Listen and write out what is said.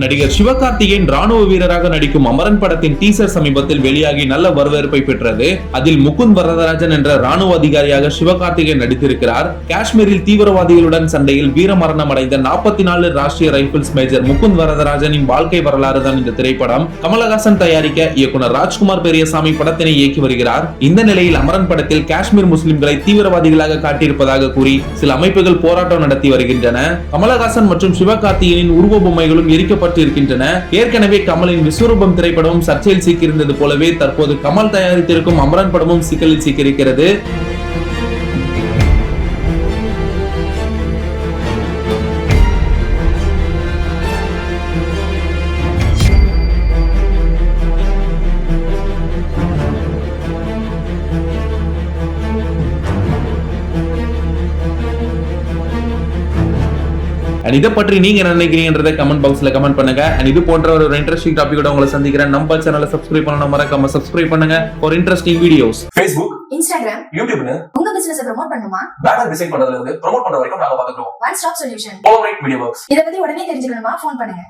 நடிகர் சிவகார்த்திகேயன் ராணுவ வீரராக நடிக்கும் அமரன் படத்தின் டீசர் சமீபத்தில் வெளியாகி நல்ல வரவேற்பை பெற்றது. அதில் முகுந்த் வரதராஜன் என்ற ராணுவ அதிகாரியாக சிவகார்த்திகேயன் நடித்திருக்கிறார். காஷ்மீரில் தீவிரவாதிகளுடன் சண்டையில் வீரமரணம் அடைந்த 44 ராஷ்டிரிய ரைபிள்ஸ் மேஜர் முகுந்த் வரதராஜனின் வாழ்க்கை வரலாறு தான் இந்த திரைப்படம். கமலஹாசன் தயாரிக்க இயக்குனர் ராஜ்குமார் பெரியசாமி படத்தினை இயக்கி வருகிறார். இந்த நிலையில் அமரன் படத்தில் காஷ்மீர் முஸ்லிம்களை தீவிரவாதிகளாக காட்டியிருப்பதாக கூறி சில அமைப்புகள் போராட்டம் நடத்தி வருகின்றன. கமலஹாசன் மற்றும் சிவகார்த்திகேயனின் உருவ பொம்மைகளும் எரிக்கப்பட்டு இருக்கின்றன. ஏற்கனவே கமலின் விஸ்வரூபம் திரைப்படமும் சர்ச்சையில் சிக்கியிருந்தது போலவே தற்போது கமல் தயாரித்திருக்கும் அமரன் படமும் சிக்கலில் சிக்கியிருக்கிறது. இதை பற்றி நீங்க என்ன நினைக்கிறீங்கன்றதை கமெண்ட் பாக்ஸ்ல கமெண்ட் பண்ணுங்க. இது போன்ற ஒரு இன்ட்ரெஸ்டிங் டாபிக்கோட உங்களை சந்திக்கிறேன். நம்ம சேனலை சப்ஸ்கிரைப் பண்ணணும், மறக்காம சப்ஸ்கிரைப் பண்ணுங்க for interesting videos. Facebook, Instagram, YouTubeல உங்க பிசினஸ் ப்ரோமோட் பண்ணுமா? பேனர் டிசைன் பண்றதுல இருந்து ப்ரோமோட் பண்ற வரைக்கும் நாங்க பாத்துக்கிறோம். One stop solution. All right Media Works. இத பத்தி உடனே தெரிஞ்சுக்கணுமா? ஃபோன் பண்ணுங்க.